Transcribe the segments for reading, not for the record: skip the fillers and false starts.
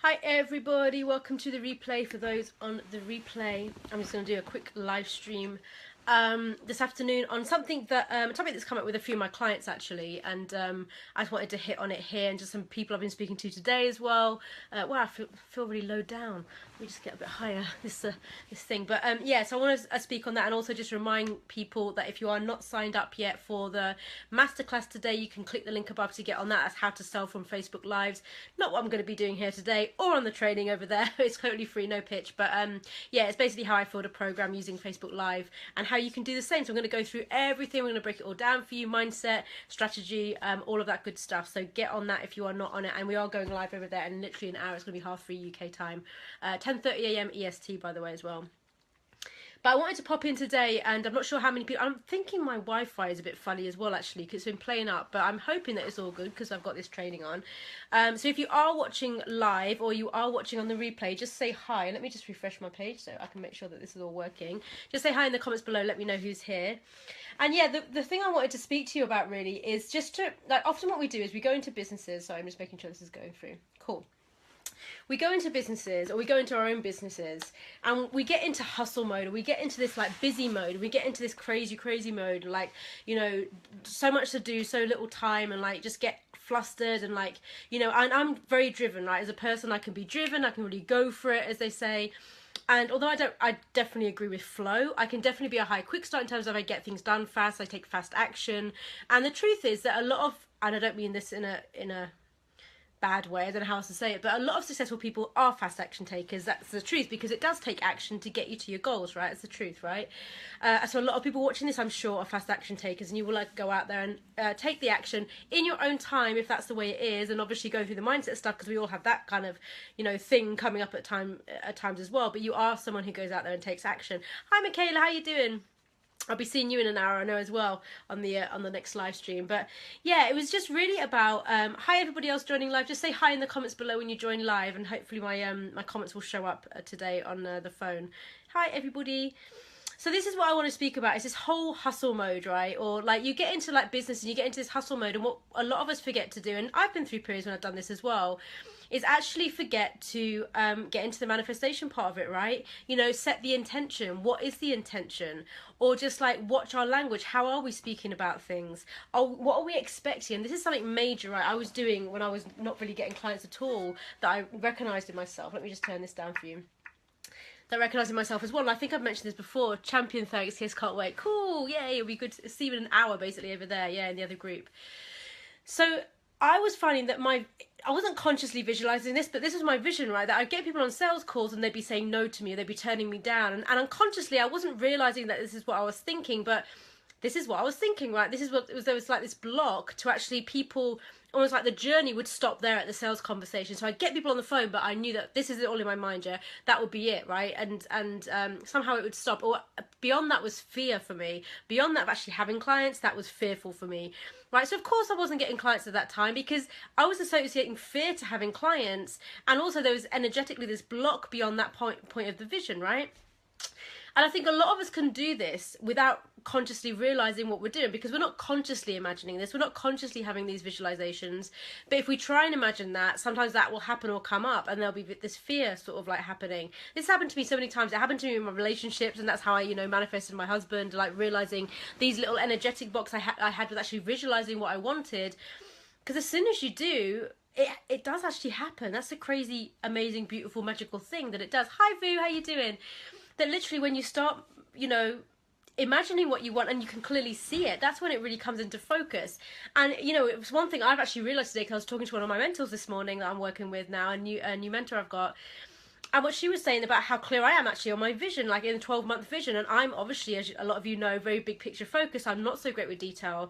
Hi everybody, welcome to the replay. For those on the replay, I'm just going to do a quick live stream this afternoon on something that a topic that's come up with a few of my clients actually, and I just wanted to hit on it here, and just some people I've been speaking to today as well. Wow, I feel really low down. Let me just get a bit higher, this thing. But yeah, so I want to speak on that, and also just remind people that if you are not signed up yet for the masterclass today, you can click the link above to get on that. That's how to sell from Facebook Lives. Not what I'm going to be doing here today or on the training over there. It's totally free, no pitch. But yeah, it's basically how I build a program using Facebook Live and how you can do the same. So I'm going to go through everything. We're going to break it all down for you: mindset, strategy, all of that good stuff. So get on that if you are not on it. And we are going live over there in literally an hour. It's going to be 3:30 UK time, 10:30 a.m. EST, by the way, as well. But I wanted to pop in today, and I'm not sure how many people. I'm thinking my Wi-Fi is a bit funny as well, actually, because it's been playing up. But I'm hoping that it's all good because I've got this training on. So if you are watching live or you are watching on the replay, just say hi. Let me just refresh my page so I can make sure that this is all working. Just say hi in the comments below. Let me know who's here. And yeah, the thing I wanted to speak to you about really is just to, like, often what we do is we go into businesses. So I'm just making sure this is going through. Cool. We go into businesses, or we go into our own businesses, and we get into hustle mode, or we get into this like busy mode, we get into this crazy mode, like, you know, so much to do, so little time, and like just get flustered, and like, you know, and I'm very driven, right? As a person, I can be driven, I can really go for it, as they say. And although I definitely agree with flow, I can definitely be a high quick start in terms of I get things done fast, I take fast action. And the truth is that a lot of, and I don't mean this in a bad way, I don't know how else to say it, but a lot of successful people are fast action takers. That's the truth, because it does take action to get you to your goals, right? It's the truth, right? So a lot of people watching this, I'm sure, are fast action takers, and you will like go out there and take the action in your own time, if that's the way it is, and obviously go through the mindset stuff, because we all have that kind of, you know, thing coming up at times as well. But you are someone who goes out there and takes action. Hi Michaela, how you doing? I'll be seeing you in an hour, I know, as well, on the next live stream. But yeah, it was just really about hi everybody else joining live. Just say hi in the comments below when you join live, and hopefully my comments will show up today on the phone. Hi everybody. So this is what I want to speak about, is this whole hustle mode, right? Or like you get into like business and you get into this hustle mode, and what a lot of us forget to do, and I've been through periods when I've done this as well, is actually forget to get into the manifestation part of it, right? You know, set the intention. What is the intention? Or just like watch our language. How are we speaking about things? Oh, what are we expecting? And this is something major, right? I was doing when I was not really getting clients at all, that I recognised in myself. Let me just turn this down for you. That recognising myself as well. And I think I've mentioned this before. Champion, thanks. Yes, can't wait. Cool. Yay. It'll be good to see you in an hour basically over there. Yeah, in the other group. So I was finding that I wasn't consciously visualizing this, but this was my vision, right? That I'd get people on sales calls and they'd be saying no to me, or they'd be turning me down. And unconsciously, I wasn't realizing that this is what I was thinking, but this is what I was thinking, right? This is what it was. There was like this block to actually people, almost like the journey would stop there at the sales conversation. So I'd get people on the phone, but I knew that this is it all in my mind, yeah, that would be it, right? And somehow it would stop. Or beyond that was fear for me. Beyond that of actually having clients, that was fearful for me, right? So of course I wasn't getting clients at that time, because I was associating fear to having clients, and also there was energetically this block beyond that point of the vision, right? And I think a lot of us can do this without consciously realizing what we're doing, because we're not consciously imagining this. We're not consciously having these visualizations. But if we try and imagine that, sometimes that will happen or come up, and there'll be this fear sort of like happening. This happened to me so many times. It happened to me in my relationships, and that's how I, you know, manifested my husband, like realizing these little energetic blocks I had with actually visualizing what I wanted. Because as soon as you do, it does actually happen. That's a crazy, amazing, beautiful, magical thing that it does. Hi Vu, how you doing? That literally when you start, you know, imagining what you want and you can clearly see it, that's when it really comes into focus. And, you know, it was one thing I've actually realised today, because I was talking to one of my mentors this morning that I'm working with now, a new mentor I've got. And what she was saying about how clear I am actually on my vision, like in a 12-month vision. And I'm obviously, as a lot of you know, very big picture focused. I'm not so great with detail.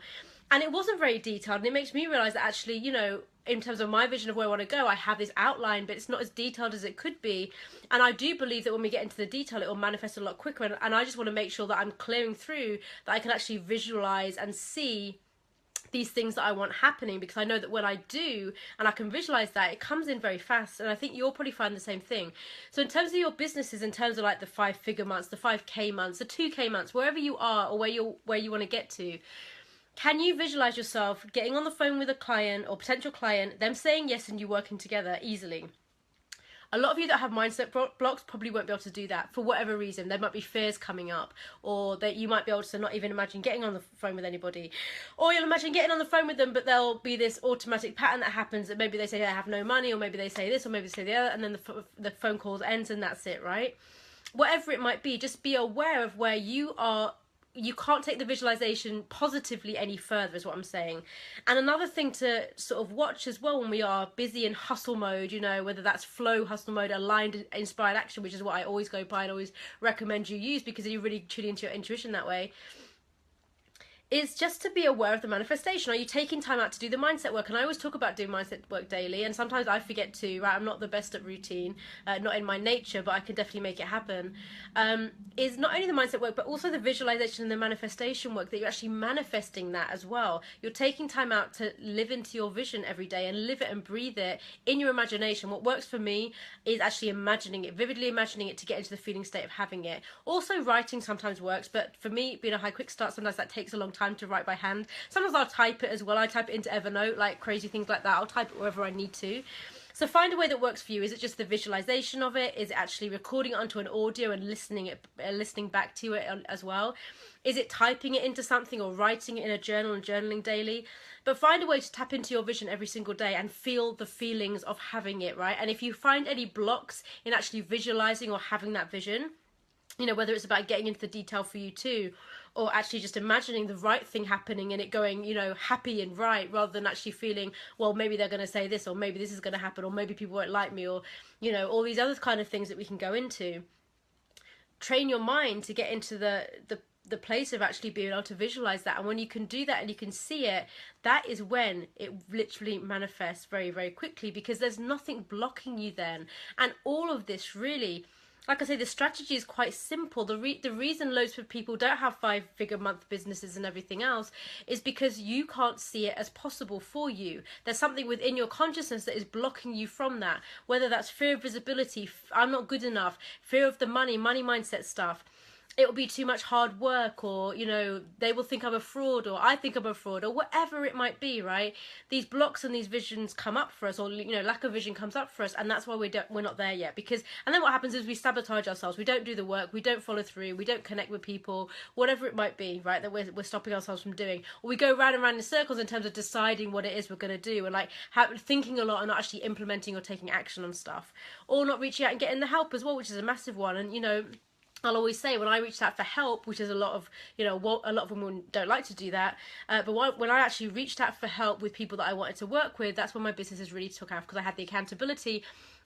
And it wasn't very detailed. And it makes me realise that actually, you know, in terms of my vision of where I want to go, I have this outline, but it's not as detailed as it could be. And I do believe that when we get into the detail, it will manifest a lot quicker. And I just want to make sure that I'm clearing through, that I can actually visualise and see these things that I want happening, because I know that when I do and I can visualize that, it comes in very fast. And I think you'll probably find the same thing. So in terms of your businesses, in terms of like the 5-figure months, the 5K months, the 2K months, wherever you are or where you want to get to, can you visualize yourself getting on the phone with a client or potential client, them saying yes and you working together easily? A lot of you that have mindset blocks probably won't be able to do that for whatever reason. There might be fears coming up, or that you might be able to not even imagine getting on the phone with anybody, or you'll imagine getting on the phone with them, but there'll be this automatic pattern that happens, that maybe they say, I have no money, or maybe they say this, or maybe they say the other, and then the phone calls ends and that's it, right? Whatever it might be, just be aware of where you are. You can't take the visualization positively any further, is what I'm saying. And another thing to sort of watch as well when we are busy in hustle mode, you know, whether that's flow hustle mode, aligned inspired action, which is what I always go by and always recommend you use, because you really tune into your intuition that way, is just to be aware of the manifestation. Are you taking time out to do the mindset work? And I always talk about doing mindset work daily, and sometimes I forget to, right? I'm not the best at routine, not in my nature, but I can definitely make it happen. Is not only the mindset work, but also the visualization and the manifestation work, that you're actually manifesting that as well. You're taking time out to live into your vision every day and live it and breathe it in your imagination. What works for me is actually imagining it, vividly imagining it, to get into the feeling state of having it. Also, writing sometimes works, but for me, being a high quick start, sometimes that takes a long time to write by hand. Sometimes I'll type it as well. I type it into Evernote, like crazy things like that. I'll type it wherever I need to. So find a way that works for you. Is it just the visualization of it? Is it actually recording it onto an audio and listening back to it as well? Is it typing it into something or writing it in a journal and journaling daily? But find a way to tap into your vision every single day and feel the feelings of having it, right? And if you find any blocks in actually visualizing or having that vision, you know, whether it's about getting into the detail for you too, or actually just imagining the right thing happening and it going, you know, happy and right, rather than actually feeling, well, maybe they're going to say this, or maybe this is going to happen, or maybe people won't like me, or, you know, all these other kind of things that we can go into. Train your mind to get into the place of actually being able to visualize that. And when you can do that and you can see it, that is when it literally manifests very, very quickly, because there's nothing blocking you then. And all of this really, like I say, the strategy is quite simple. The reason loads of people don't have 5-figure month businesses and everything else is because you can't see it as possible for you. There's something within your consciousness that is blocking you from that, whether that's fear of visibility, I'm not good enough, fear of the money mindset stuff. It will be too much hard work, or, you know, they will think I'm a fraud, or I think I'm a fraud, or whatever it might be, right? These blocks and these visions come up for us, or, you know, lack of vision comes up for us, and that's why we're not there yet. Because, and then what happens is we sabotage ourselves. We don't do the work, we don't follow through, we don't connect with people, whatever it might be, right, that we're stopping ourselves from doing. Or we go round and round in circles in terms of deciding what it is we're going to do, and like thinking a lot and not actually implementing or taking action on stuff, or not reaching out and getting the help as well, which is a massive one. And, you know, I'll always say, when I reached out for help, which is a lot of, you know, a lot of women don't like to do that, but when I actually reached out for help with people that I wanted to work with, that's when my businesses really took off, because I had the accountability.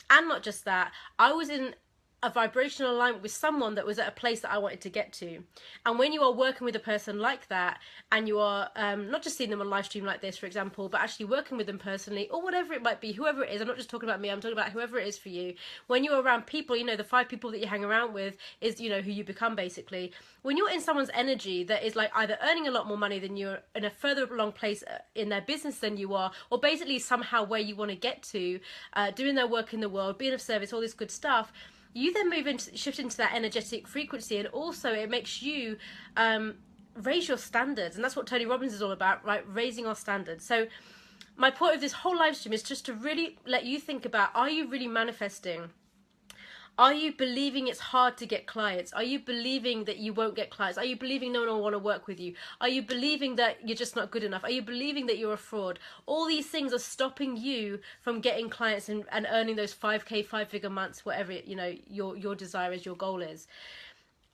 And not just that, I was in a vibrational alignment with someone that was at a place that I wanted to get to. And when you are working with a person like that, and you are not just seeing them on live stream like this, for example, but actually working with them personally, or whatever it might be, whoever it is, I'm not just talking about me, I'm talking about whoever it is for you. When you're around people, you know, the 5 people that you hang around with is, you know, who you become basically. When you're in someone's energy that is like either earning a lot more money than you're, in a further along place in their business than you are, or basically somehow where you want to get to, doing their work in the world, being of service, all this good stuff, you then shift into that energetic frequency, and also it makes you raise your standards. And that's what Tony Robbins is all about, right? Raising our standards. So my point of this whole live stream is just to really let you think about, are you really manifesting? Are you believing it's hard to get clients? Are you believing that you won't get clients? Are you believing no one will want to work with you? Are you believing that you're just not good enough? Are you believing that you're a fraud? All these things are stopping you from getting clients and earning those 5K, 5-figure months, whatever, you know, your desire is, your goal is.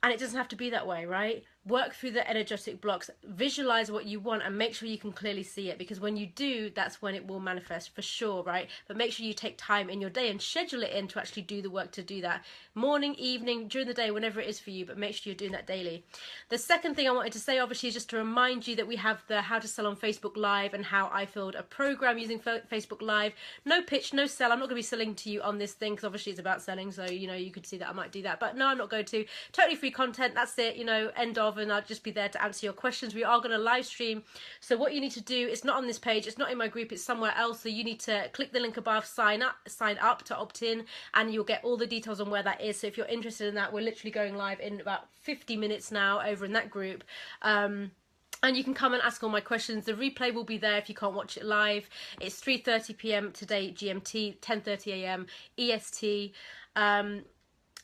And it doesn't have to be that way, right? Work through the energetic blocks, visualize what you want, and make sure you can clearly see it, because when you do, that's when it will manifest for sure, right? But make sure you take time in your day and schedule it in to actually do the work to do that. Morning, evening, during the day, whenever it is for you, but make sure you're doing that daily. The second thing I wanted to say, obviously, is just to remind you that we have the How to Sell on Facebook Live and How I Filled a Program using Facebook Live. No pitch, no sell. I'm not going to be selling to you on this thing, because obviously it's about selling, so, you know, you could see that I might do that. But no, I'm not going to. Totally free content, that's it, you know, end of, and I'll just be there to answer your questions. We are going to live stream, so what you need to do, it's not on this page, it's not in my group, it's somewhere else, so you need to click the link above, sign up to opt in, and you'll get all the details on where that is. So if you're interested in that, we're literally going live in about 50 minutes now over in that group. And you can come and ask all my questions. The replay will be there if you can't watch it live. It's 3:30 p.m. today GMT, 10:30 a.m. EST.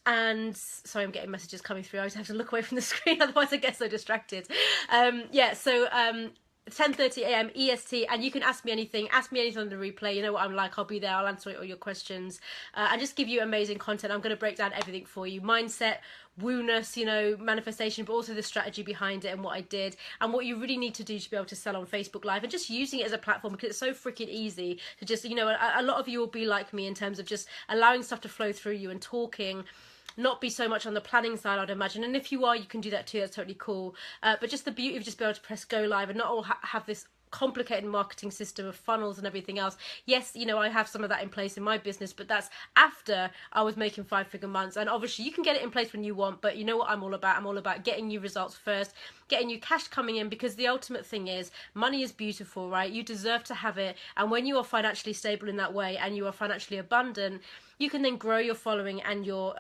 And sorry, I'm getting messages coming through. I always have to look away from the screen, otherwise I get so distracted. Yeah, so 10:30 a.m. EST, and you can ask me anything on the replay. You know what I'm like, I'll be there, I'll answer all your questions, and just give you amazing content. I'm going to break down everything for you: mindset, woo-ness, you know, manifestation, but also the strategy behind it and what I did and what you really need to do to be able to sell on Facebook Live, and just using it as a platform, because it's so freaking easy to just, you know, a lot of you will be like me in terms of just allowing stuff to flow through you and talking, not be so much on the planning side, I'd imagine. And if you are, you can do that too, that's totally cool. But just the beauty of just being able to press go live and not all have this complicated marketing system of funnels and everything else. Yes, you know, I have some of that in place in my business, but that's after I was making 5-figure months. And obviously you can get it in place when you want, but you know what I'm all about? I'm all about getting you results first, getting you cash coming in, because the ultimate thing is money is beautiful, right? You deserve to have it. And when you are financially stable in that way and you are financially abundant, you can then grow your following and your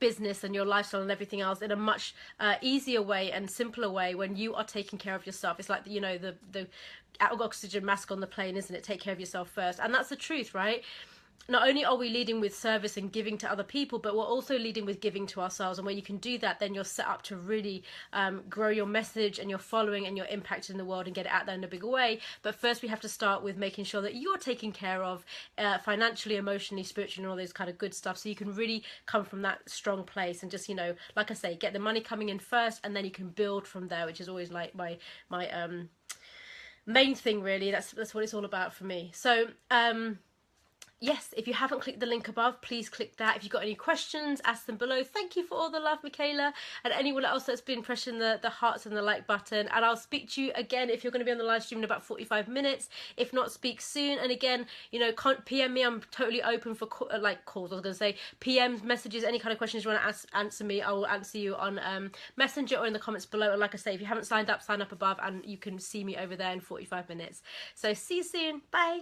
business and your lifestyle and everything else in a much easier way and simpler way when you are taking care of yourself. It's like, you know, the oxygen mask on the plane, isn't it? Take care of yourself first. And that's the truth, right? Not only are we leading with service and giving to other people, but we're also leading with giving to ourselves. And when you can do that, then you're set up to really grow your message and your following and your impact in the world and get it out there in a bigger way. But first we have to start with making sure that you're taken care of financially, emotionally, spiritually, and all those kind of good stuff, so you can really come from that strong place and just, you know, like I say, get the money coming in first, and then you can build from there, which is always like my main thing, really. That's what it's all about for me. So yes, if you haven't clicked the link above, please click that. If you've got any questions, ask them below. Thank you for all the love, Michaela, and anyone else that's been pressing the hearts and the like button. And I'll speak to you again if you're going to be on the live stream in about 45 minutes. If not, speak soon. And again, you know, PM me. I'm totally open for like calls. I was going to say PM messages, any kind of questions you want to answer me. I will answer you on Messenger or in the comments below. And like I say, if you haven't signed up, sign up above, and you can see me over there in 45 minutes. So see you soon. Bye.